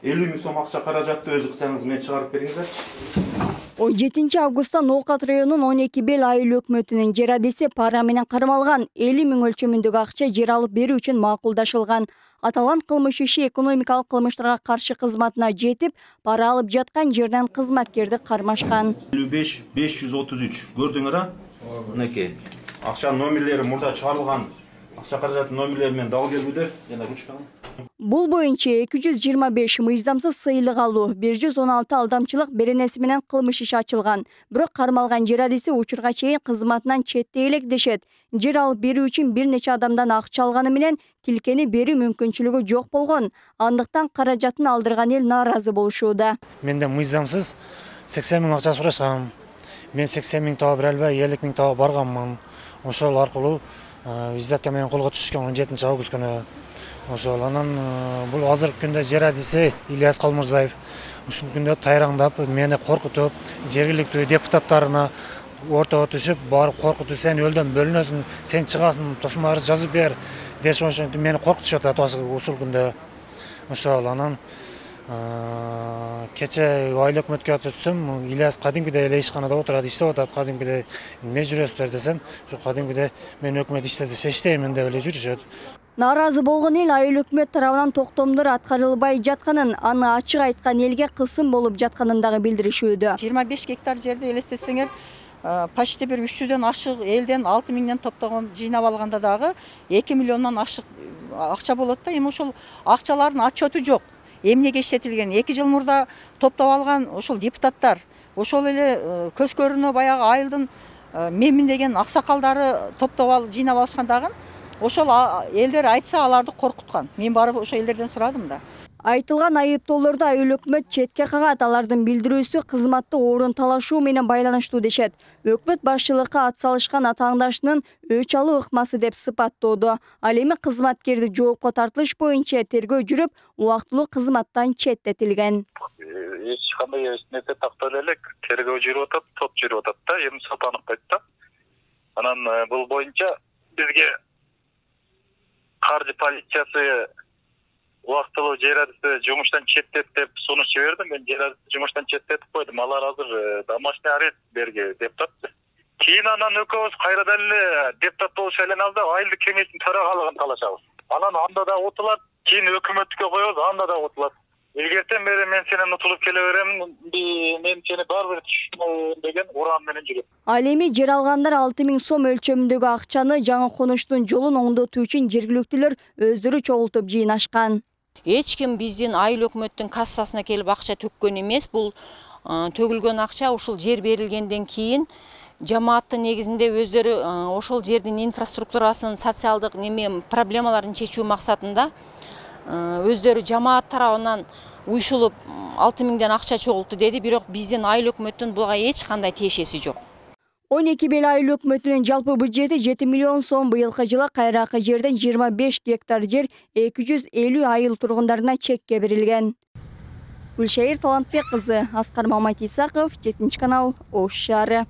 50 миң сом акча каражатты өзү кылсаңыз мен чыгарып бериңизерчи. 17 августта Ноокат районунун 12 бел айыл өкмөтүнүн жер адеси пара менен кармалган 50 миң өлчөмүндөгү акча жер алып берүү үчүн макулдашылган. Аталган кылмыш иши экономикалык кылмыштарга каршы кызматына жетип, пара алып жаткан жерден кызматкерди кармашкан. 55 533 көрдүңөр а? Мынакей. Акча номерлери мурда чыгарылган. Акча каражаты номерлери менен дал келбүдө жана ручканы. Бул боюнча 225 мыйзамсыз сыйлык алуу, 116 алдамчылык беренеси менен кылмыш иши ачылган. Бирок кармалган жер адеси учурга чейин кызматынан четтей элек дешет. Жер алып берүү үчүн бир нече адамдан акча алганы менен тилкени берүү мүмкүнчүлүгү жок болгон. Андыктан каражатын алдырган эл нааразы болушууда. Менде мыйзамсыз 80 миң акча сурашкам. Мен 80 миң таап бере албай 50 миң таап барганмын. Ошол аркылуу визитка менен колго түшкөн 17 август күнү. Ошол анан бул азыркы күндө жер адеси Ильяс Калмырзаев ушул күндө тайраңдап, мени коркутуп, жергиликтүү депутаттарына ортого түшүп, барып коркутуп, сен өлдөн бөлүнөсүң, сен чыгасың, тосма арыз жазып бер деш, ошентип мени коркутушуп атат ушул күндө. Ошол анан кече айыл өкмөткө түшсөм, Ильяс кадимкидей эле ишканада отурат, иштеп атат, кадимкидей эмне жүрөсүздөр десем, ушу кадимкидей мен өкмөт иштеди десе иштеймин деп эле жүрүшөт. Нааразы болгон эл айыл өкмөт тарабынан токтомдор аткарылбай жатканын, аны ачык айткан элге кысым болуп жатканын дагы билдиришүүдө. 25 гектар жерди элестетсеңер, почти бир 300дөн ашык элден 6 миңден топтогон жыйнап алганда дагы 2 миллиондон ашык акча болот да. Эми ошол акчалардын отчету жок. Эмнеге иштетилген? 2 жыл мурда топтоп алган ошол депутаттар, ошол эле көз көрүнө баягы айылдын менмин деген аксакалдары топтоп жыйнап алышкандагы ошол элдер айтса аларды коркуткан. Мен барып ошол элдерден сурадым да. Айтылган айыптоолорду айыл өкмөт четке кагат, алардын билдирүүсү кызматтык орун талашуу менен байланыштуу дешет. Өкмөт башчылыкка ат салышкан атааңдашынын өч алуу ыкмасы деп сыпаттоодо. Ал эми кызматкерди жоопко тартылыш боюнча тергөө жүрүп, убактылуу кызматтан четтетилген. Эч кандай нерсе тактала элек, тергөө жүрүп атат, сот жүрүп атат да, эми сот аныктайт да. Анан бул боюнча бизге каржы полициясы убактылуу жер адеси жумуштан четтет деп сунуш жиберди. Мен жер адеси жумуштан четтетип койдум. Алар азыр домашний арест берге депутат. Кийин анан экөөбүз кайрадан эле депутат болуш эле алды, айылдык кеңештин төрагалыгын талашабыз. Анан анда да утулат, кийин өкмөткө коебуз, анда да утулат. Илгертен бери мен сенен утулуп келе беремин, мен сени баары бир түшүнөм деген уран менен жүрөт. Ал эми жер алгандар 6 миң сом өлчөмүндөгү акчаны жаңы конуштун жолун оңдотуу үчүн жергиликтүүлөр өздөрү чогултуп жыйнашкан. Эч ким биздин айыл өкмөттүн кассасына келип акча төккөн эмес. Бул төгүлгөн акча ушул жер берилгенден кийин жамааттын негизинде өздөрү ошол жердин инфраструктурасын, социалдык проблемаларын чечүү максатында өздөрү жамаат тарабынан уюшулуп 6 миңден акча чогулту деди, бирок биздин айыл өкмөттүн буга эч кандай тиешеси жок. 12 бел айыл өкмөтүнүн жалпы бюджети 7 миллион сом, быйылкы жылы кайракы жерден 25 гектар жер 250 айыл тургундарына чекке берилген. Гүлшайыр Талантбек кызы, Аскар Маматисаков, 7 канал, Ош шаары.